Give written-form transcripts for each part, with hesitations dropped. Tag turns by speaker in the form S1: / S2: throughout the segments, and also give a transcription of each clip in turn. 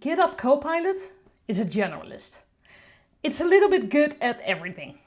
S1: Github Copilot is a generalist. It's a little bit good at everything.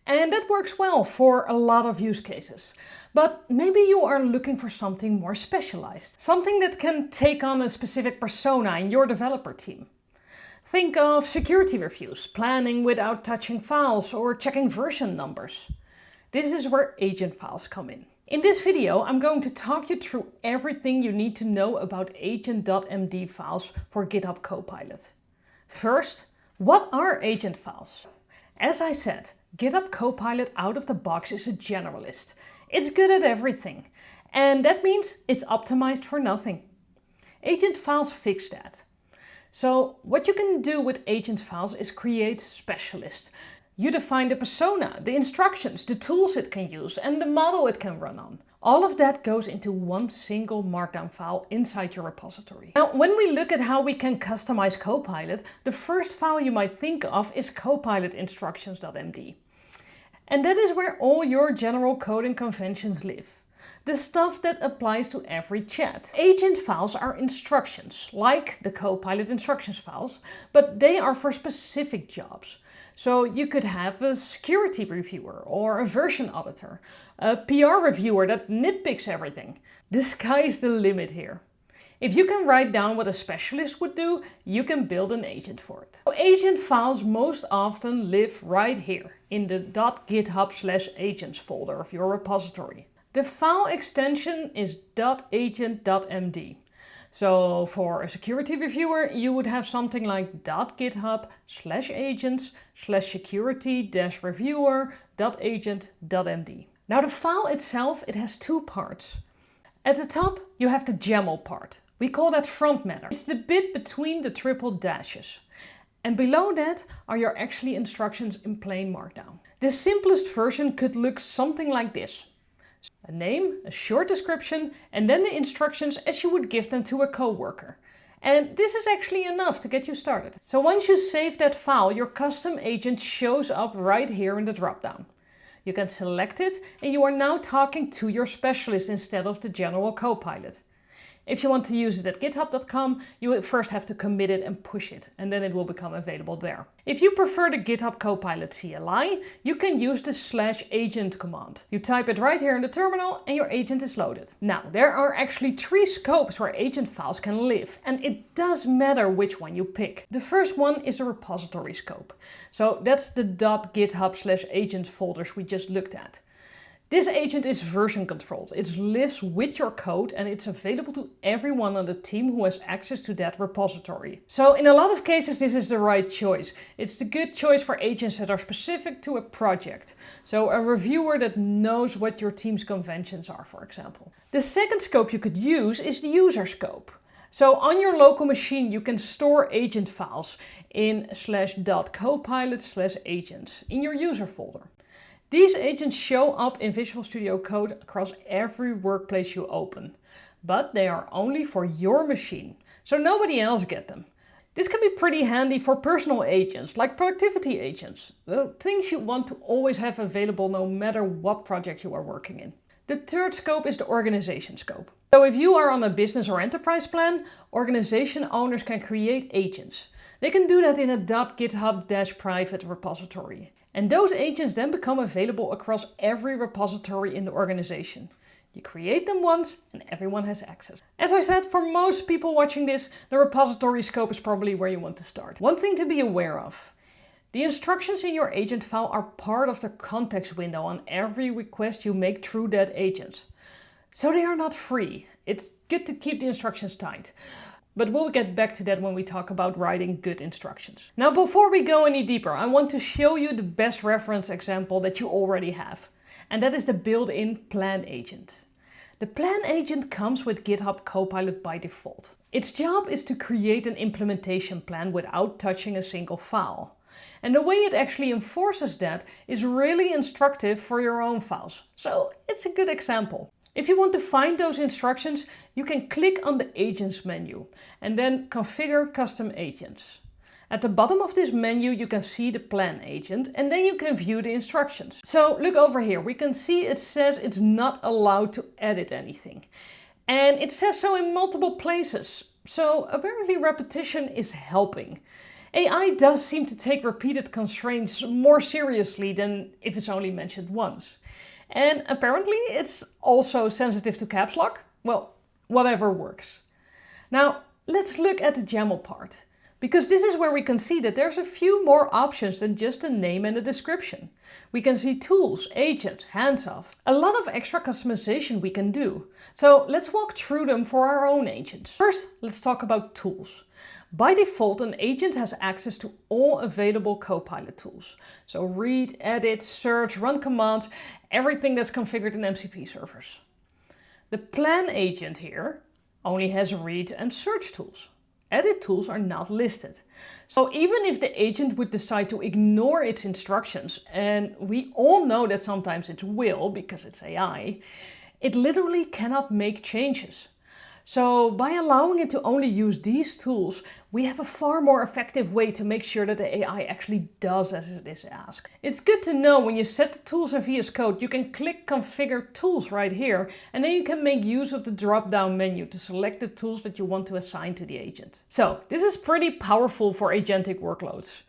S1: And that works well for a lot of use cases. But maybe you are looking for something more specialized. Something that can take on a specific persona in your developer team. Think of security reviews, planning without touching files, or checking version numbers. This is where agent files come in. In this video, I'm going to talk you through everything you need to know about agent.md files for GitHub Copilot. First, what are agent files? As I said, GitHub Copilot out of the box is a generalist. It's good at everything, and that means it's optimized for nothing. Agent files fix that. So what you can do with agent files is create specialists. You define the persona, the instructions, the tools it can use, and the model it can run on. All of that goes into one single markdown file inside your repository. Now, when we look at how we can customize Copilot, the first file you might think of is copilot-instructions.md. And that is where all your general coding conventions live. The stuff that applies to every chat. Agent files are instructions, like the Copilot instructions files, but they are for specific jobs. So you could have a security reviewer or a version auditor, a PR reviewer that nitpicks everything. The sky is the limit here. If you can write down what a specialist would do, you can build an agent for it. So agent files most often live right here in the .github/agents folder of your repository. The file extension is .agent.md. So for a security reviewer, you would have something like .github/agents/security-reviewer.agent.md. Now the file itself, it has two parts. At the top, you have the YAML part. We call that front matter. It's the bit between the triple dashes. And below that are your actually instructions in plain markdown. The simplest version could look something like this. A name, a short description, and then the instructions as you would give them to a coworker. And this is actually enough to get you started. So once you save that file, your custom agent shows up right here in the dropdown. You can select it and you are now talking to your specialist instead of the general Copilot. If you want to use it at github.com, you will first have to commit it and push it, and then it will become available there. If you prefer the Github Copilot CLI, you can use the /agent command. You type it right here in the terminal and your agent is loaded. Now, there are actually 3 scopes where agent files can live, and it does matter which one you pick. The first one is a repository scope. So that's the .github/agents folders we just looked at. This agent is version controlled. It lives with your code and it's available to everyone on the team who has access to that repository. So in a lot of cases, this is the right choice. It's the good choice for agents that are specific to a project. So a reviewer that knows what your team's conventions are, for example. The second scope you could use is the user scope. So on your local machine, you can store agent files in /.copilot/agents in your user folder. These agents show up in Visual Studio Code across every workplace you open, but they are only for your machine, so nobody else gets them. This can be pretty handy for personal agents, like productivity agents, the things you want to always have available no matter what project you are working in. The third scope is the organization scope. So if you are on a business or enterprise plan, organization owners can create agents. They can do that in a .github-private repository. And those agents then become available across every repository in the organization. You create them once and everyone has access. As I said, for most people watching this, the repository scope is probably where you want to start. One thing to be aware of. The instructions in your agent file are part of the context window on every request you make through that agent. So they are not free. It's good to keep the instructions tight. But we'll get back to that when we talk about writing good instructions. Now, before we go any deeper, I want to show you the best reference example that you already have. And that is the built-in plan agent. The plan agent comes with GitHub Copilot by default. Its job is to create an implementation plan without touching a single file. And the way it actually enforces that is really instructive for your own files. So it's a good example. If you want to find those instructions, you can click on the Agents menu and then Configure Custom Agents. At the bottom of this menu, you can see the plan agent and then you can view the instructions. So look over here, we can see it says it's not allowed to edit anything. And it says so in multiple places. So apparently repetition is helping. AI does seem to take repeated constraints more seriously than if it's only mentioned once. And apparently it's also sensitive to caps lock. Well, whatever works. Now, let's look at the YAML part, because this is where we can see that there's a few more options than just the name and the description. We can see tools, agents, hands-off, a lot of extra customization we can do. So let's walk through them for our own agents. First, let's talk about tools. By default, an agent has access to all available Copilot tools. So read, edit, search, run commands, everything that's configured in MCP servers. The plan agent here only has read and search tools. Edit tools are not listed. So even if the agent would decide to ignore its instructions, and we all know that sometimes it will because it's AI, it literally cannot make changes. So by allowing it to only use these tools, we have a far more effective way to make sure that the AI actually does as it is asked. It's good to know when you set the tools in VS Code, you can click Configure Tools right here, and then you can make use of the drop-down menu to select the tools that you want to assign to the agent. So this is pretty powerful for agentic workloads.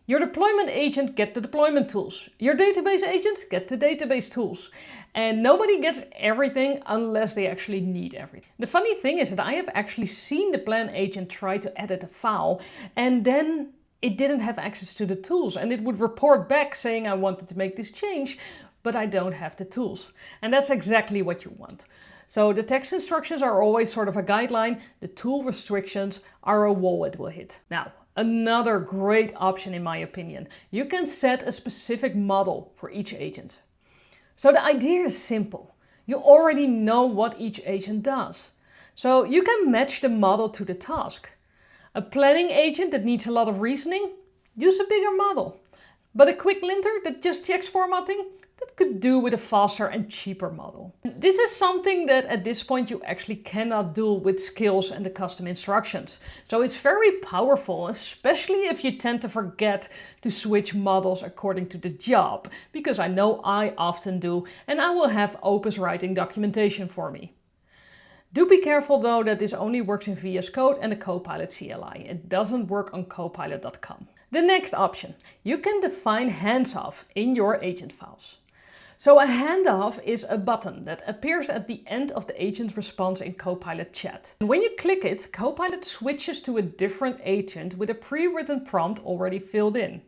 S1: Your deployment agent gets the deployment tools. Your database agents get the database tools. And nobody gets everything unless they actually need everything. The funny thing is that I have actually seen the plan agent try to edit a file and then it didn't have access to the tools, and it would report back saying I wanted to make this change, but I don't have the tools. And that's exactly what you want. So the text instructions are always sort of a guideline. The tool restrictions are a wall it will hit. Now, another great option in my opinion. You can set a specific model for each agent. So the idea is simple. You already know what each agent does. So you can match the model to the task. A planning agent that needs a lot of reasoning, use a bigger model. But a quick linter that just checks formatting, that could do with a faster and cheaper model. This is something that at this point you actually cannot do with skills and the custom instructions. So it's very powerful, especially if you tend to forget to switch models according to the job, because I know I often do, and I will have Opus writing documentation for me. Do be careful though that this only works in VS Code and the Copilot CLI. It doesn't work on copilot.com. The next option, you can define hands-off in your agent files. So a handoff is a button that appears at the end of the agent's response in Copilot chat. And when you click it, Copilot switches to a different agent with a pre-written prompt already filled in.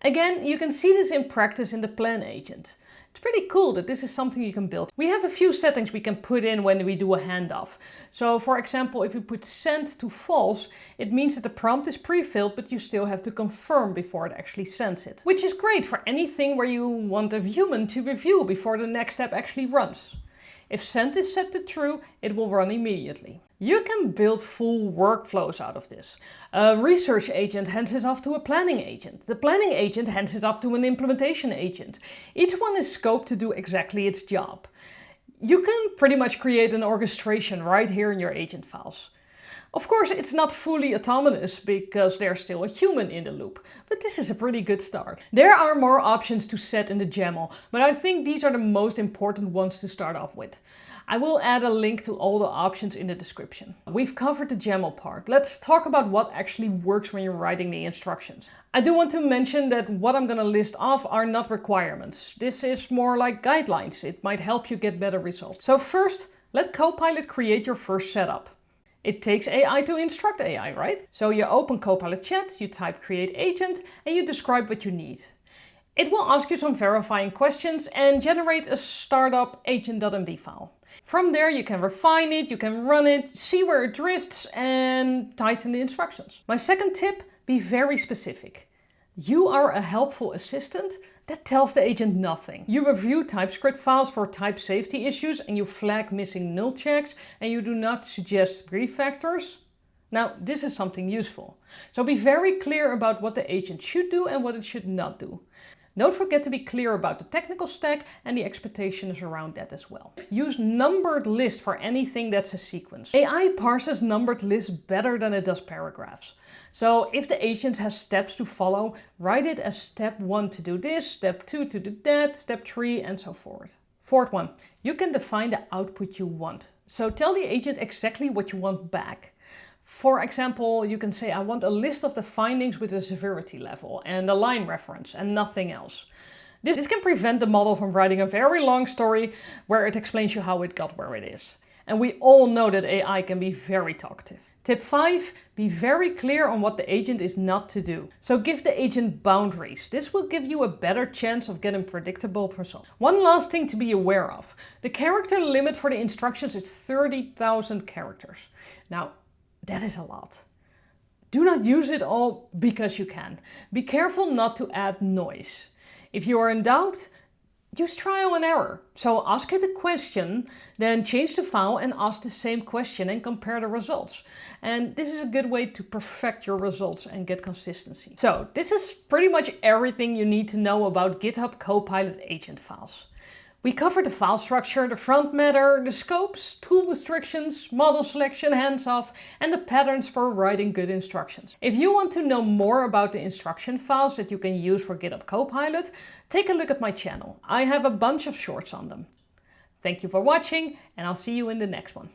S1: Again, you can see this in practice in the plan agent. It's pretty cool that this is something you can build. We have a few settings we can put in when we do a handoff. So for example, if we put send to false, it means that the prompt is pre-filled, but you still have to confirm before it actually sends it. Which is great for anything where you want a human to review before the next step actually runs. If send is set to true, it will run immediately. You can build full workflows out of this. A research agent hands it off to a planning agent. The planning agent hands it off to an implementation agent. Each one is scoped to do exactly its job. You can pretty much create an orchestration right here in your agent files. Of course, it's not fully autonomous because there's still a human in the loop, but this is a pretty good start. There are more options to set in the YAML, but I think these are the most important ones to start off with. I will add a link to all the options in the description. We've covered the YAML part. Let's talk about what actually works when you're writing the instructions. I do want to mention that what I'm going to list off are not requirements. This is more like guidelines. It might help you get better results. So first, let Copilot create your first setup. It takes AI to instruct AI, right? So you open Copilot chat, you type create agent, and you describe what you need. It will ask you some verifying questions and generate a startup agent.md file. From there you can refine it, you can run it, see where it drifts and tighten the instructions. My second tip, be very specific. You are a helpful assistant that tells the agent nothing. You review TypeScript files for type safety issues and you flag missing null checks and you do not suggest refactors. Now, this is something useful. So be very clear about what the agent should do and what it should not do. Don't forget to be clear about the technical stack and the expectations around that as well. Use numbered list for anything that's a sequence. AI parses numbered lists better than it does paragraphs. So if the agent has steps to follow, write it as step 1 to do this, step 2 to do that, step 3 and so forth. Fourth one, you can define the output you want. So tell the agent exactly what you want back. For example, you can say, I want a list of the findings with a severity level and a line reference and nothing else. This can prevent the model from writing a very long story where it explains you how it got where it is. And we all know that AI can be very talkative. Tip 5, be very clear on what the agent is not to do. So give the agent boundaries. This will give you a better chance of getting predictable results. One last thing to be aware of. The character limit for the instructions is 30,000 characters. Now, that is a lot. Do not use it all because you can. Be careful not to add noise. If you are in doubt, use trial and error. So ask it a question, then change the file and ask the same question and compare the results. And this is a good way to perfect your results and get consistency. So this is pretty much everything you need to know about GitHub Copilot agent files. We covered the file structure, the front matter, the scopes, tool restrictions, model selection, hands-off, and the patterns for writing good instructions. If you want to know more about the instruction files that you can use for GitHub Copilot, take a look at my channel. I have a bunch of shorts on them. Thank you for watching, and I'll see you in the next one.